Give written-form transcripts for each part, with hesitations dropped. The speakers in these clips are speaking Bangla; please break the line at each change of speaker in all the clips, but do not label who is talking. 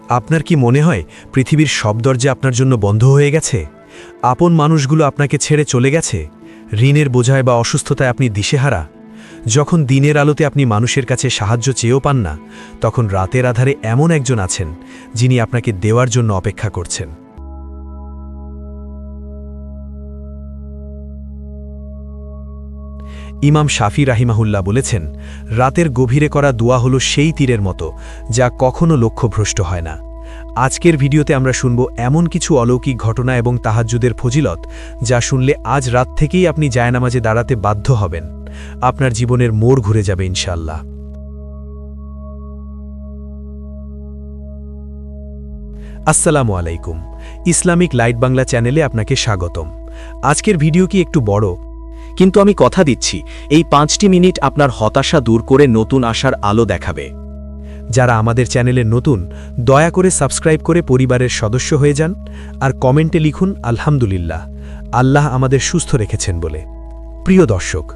আপনার কি মনে হয় পৃথিবীর সব দরজা আপনার জন্য বন্ধ হয়ে গেছে? আপন মানুষগুলো আপনাকে ছেড়ে চলে গেছে? ঋণের বোঝায় বা অসুস্থতায় আপনি দিশেহারা? যখন দিনের আলোতে আপনি মানুষের কাছে সাহায্য চেয়েও পান না, তখন রাতের আধারে এমন একজন আছেন যিনি আপনাকে দেওয়ার জন্য অপেক্ষা করছেন। ইমাম শাফি রাহিমাহুল্লাহ বলেছেন, রাতের গভীরে করা দোয়া হলো সেই তীরের মতো যা কখনো লক্ষ্যভ্রষ্ট হয় না। আজকের ভিডিওতে আমরা শুনব এমন কিছু অলৌকিক ঘটনা এবং তাহাজ্জুদের ফজিলত যা শুনলে আজ রাত থেকেই আপনি জায়নামাজে দাঁড়াতে বাধ্য হবেন। আপনার জীবনের মোড় ঘুরে যাবে ইনশাআল্লাহ। আসসালামু আলাইকুম। ইসলামিক লাইট বাংলা চ্যানেলে আপনাকে স্বাগতম। আজকের ভিডিও কি একটু বড়,
কিন্তু আমি কথা দিচ্ছি এই 5টি মিনিট আপনার হতাশা দূর করে নতুন আশার আলো দেখাবে।
যারা আমাদের চ্যানেলে নতুন, দয়া করে সাবস্ক্রাইব করে পরিবারের সদস্য হয়ে যান আর কমেন্টে লিখুন আলহামদুলিল্লাহ, আল্লাহ আমাদের সুস্থ রেখেছেন বলে। প্রিয় দর্শক,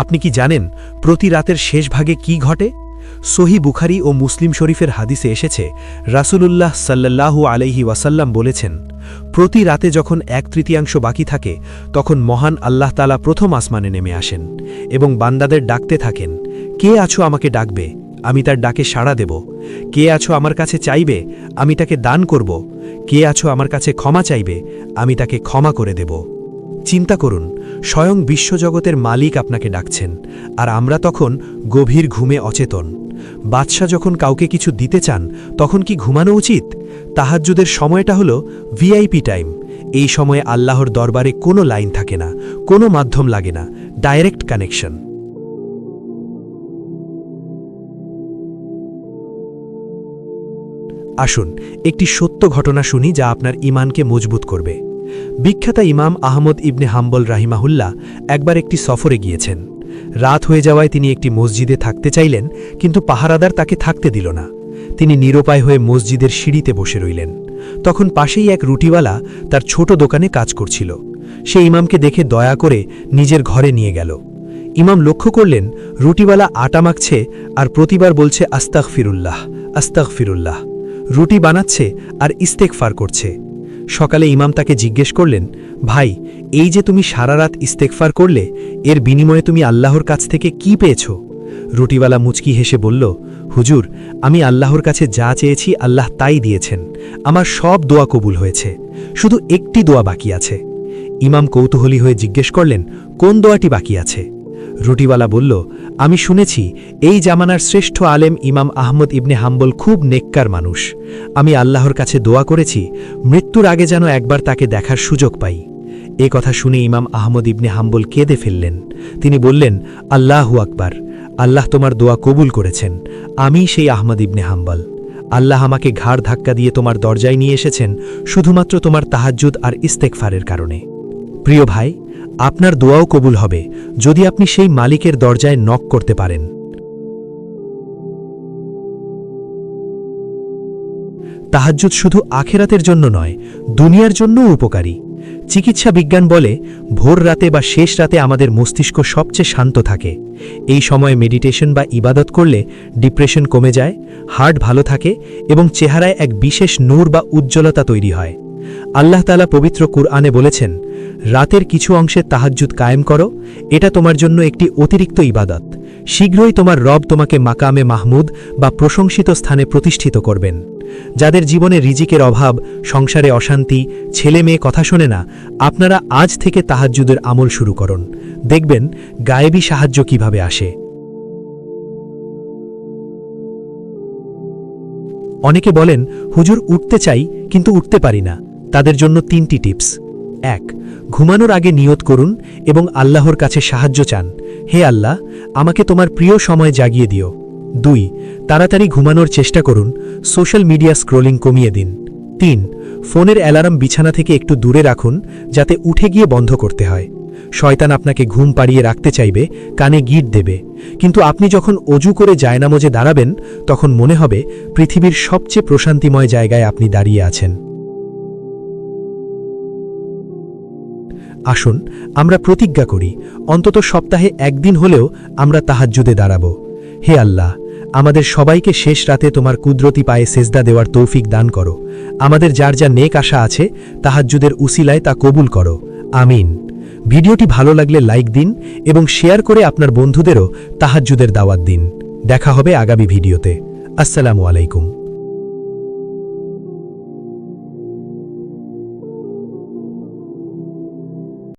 আপনি কি জানেন প্রতি রাতের শেষ ভাগে কি ঘটে? সহিহ বুখারী ও মুসলিম শরীফের হাদিসে এসেছে, রাসূলুল্লাহ সাল্লাল্লাহু আলাইহি ওয়াসাল্লাম বলেছেন, প্রতি রাতে যখন 1/3 বাকি থাকে তখন মহান আল্লাহ তাআলা প্রথম আসমানে নেমে আসেন এবং বান্দাদের ডাকতে থাকেন, কে আছো আমাকে ডাকবে, আমি তার ডাকে সাড়া দেব। কে আছো আমার কাছে চাইবে, আমি তাকে দান করব। কে আছো আমার কাছে ক্ষমা চাইবে, আমি তাকে ক্ষমা করে দেব। চিন্তা করুন, স্বয়ং বিশ্বজগতের মালিক আপনাকে ডাকছেন, আর আমরা তখন গভীর ঘুমে অচেতন। বাদশাহ যখন কাউকে কিছু দিতে চান তখন কি ঘুমানো উচিত? তাহাজ্জুদের সময়টা হলো ভিআইপি টাইম। এই সময়ে আল্লাহর দরবারে কোনো লাইন থাকে না, কোনো মাধ্যম লাগে না, ডাইরেক্ট কানেকশন। আসুন একটি সত্য ঘটনা শুনি যা আপনার ঈমানকে মজবুত করবে। বিখ্যাত ইমাম আহমদ ইবনে হাম্বল রাহিমাহুল্লাহ একবার একটি সফরে গিয়েছেন। রাত হয়ে যাওয়ায় তিনি একটি মসজিদে থাকতে চাইলেন, কিন্তু পাহারাদার তাকে থাকতে দিল না। তিনি নিরুপায় হয়ে মসজিদের সিঁড়িতে বসে রইলেন। তখন পাশেই এক রুটিওয়ালা তার ছোট দোকানে কাজ করছিল। সে ইমামকে দেখে দয়া করে নিজের ঘরে নিয়ে গেল। ইমাম লক্ষ্য করলেন রুটিওয়ালা আটা মাখছে আর প্রতিবার বলছে আস্তাগফিরুল্লাহ, আস্তাগফিরুল্লাহ। রুটি বানাচ্ছে আর ইস্তেগফার করছে। সকালে ইমাম তাকে জিজ্ঞেস করলেন, ভাই, এই যে তুমি সারা রাত ইস্তেগফার করলে, এর বিনিময়ে তুমি আল্লাহর কাছ থেকে কি পেয়েছ? রুটিওয়ালা মুচকি হেসে বলল, হুজুর, আমি আল্লাহর কাছে যা চেয়েছি আল্লাহ তাই দিয়েছেন। আমার সব দোয়া কবুল হয়েছে, শুধু একটি দোয়া বাকি আছে। ইমাম কৌতূহলী হয়ে জিজ্ঞেস করলেন, কোন দোয়াটি বাকি আছে? রুটিওয়ালা বলল, আমি শুনেছি এই জামানার শ্রেষ্ঠ আলেম ইমাম আহমদ ইবনে হাম্বল খুব নেককার মানুষ। আমি আল্লাহর কাছে দোয়া করেছি মৃত্যুর আগে যেন একবার তাকে দেখার সুযোগ পাই। এ কথা শুনে ইমাম আহমদ ইবনে হাম্বল কেঁদে ফেললেন। তিনি বললেন, আল্লাহু আকবার, আল্লাহ তোমার দোয়া কবুল করেছেন। আমি সেই আহমদ ইবনে হাম্বল। আল্লাহ আমাকে ঘাড় ধাক্কা দিয়ে তোমার দরজায় নিয়ে এসেছেন শুধুমাত্র তোমার তাহাজ্জুদ আর ইস্তেগফারের কারণে। প্রিয় ভাই, আপনার দোয়াও কবুল হবে যদি আপনি সেই মালিকের দরজায় নক করতে পারেন। তাহাজ্জুদ শুধু আখিরাতের জন্য নয়, দুনিয়ার জন্যও উপকারী। চিকিৎসা বিজ্ঞান বলে, ভোর রাতে বা শেষ রাতে আমাদের মস্তিষ্ক সবচেয়ে শান্ত থাকে। এই সময়ে মেডিটেশন বা ইবাদত করলে ডিপ্রেশন কমে যায়, হার্ট ভালো থাকে এবং চেহারায় এক বিশেষ নূর বা উজ্জ্বলতা তৈরি হয়। আল্লাহ তাআলা পবিত্র কুরআনে বলেছেন, রাতের কিছু অংশে তাহাজ্জুদ কায়েম করো, এটা তোমার জন্য একটি অতিরিক্ত ইবাদত। শীঘ্রই তোমার রব তোমাকে মাকামে মাহমুদ বা প্রশংসিত স্থানে প্রতিষ্ঠিত করবেন। যাদের জীবনে রিজিকের অভাব, সংসারে অশান্তি, ছেলে মেয়ে কথা শোনে না, আপনারা আজ থেকে তাহাজ্জুদের আমল শুরু করুন। দেখবেন গায়েবী সাহায্য কিভাবে আসে। অনেকে বলেন, হুজুর, উঠতে চাই কিন্তু উঠতে পারি না। তাদের জন্য 3টি টিপস। 1. ঘুমানোর আগে নিয়ত করুন এবং আল্লাহর কাছে সাহায্য চান, হে আল্লাহ, আমাকে তোমার প্রিয় সময় জাগিয়ে দিও। 2. তাড়াতাড়ি ঘুমানোর চেষ্টা করুন, সোশ্যাল মিডিয়া স্ক্রোলিং কমিয়ে দিন। 3. ফোনের অ্যালার্ম বিছানা থেকে একটু দূরে রাখুন, যাতে উঠে গিয়ে বন্ধ করতে হয়। শয়তান আপনাকে ঘুম পাড়িয়ে রাখতে চাইবে, কানে গিট দেবে, কিন্তু আপনি যখন অজু করে জায়নামাজে দাঁড়াবেন তখন মনে হবে পৃথিবীর সবচেয়ে প্রশান্তিময় জায়গায় আপনি দাঁড়িয়ে আছেন। আসুন আমরা প্রতিজ্ঞা করি, অন্তত সপ্তাহে একদিন হলেও আমরা তাহাজ্জুদে দাঁড়াব। হে আল্লাহ, আমাদের সবাইকে শেষ রাতে তোমার কুদরতি পায়ে সেজদা দেওয়ার তৌফিক দান করো। আমাদের যার যা নেক আশা আছে তাহাজ্জুদের উসিলায় তা কবুল করো, আমিন। ভিডিওটি ভালো লাগলে লাইক দিন এবং শেয়ার করে আপনার বন্ধুদেরও তাহাজ্জুদের দাওয়াত দিন। দেখা হবে আগামী ভিডিওতে। আসসালামু আলাইকুম।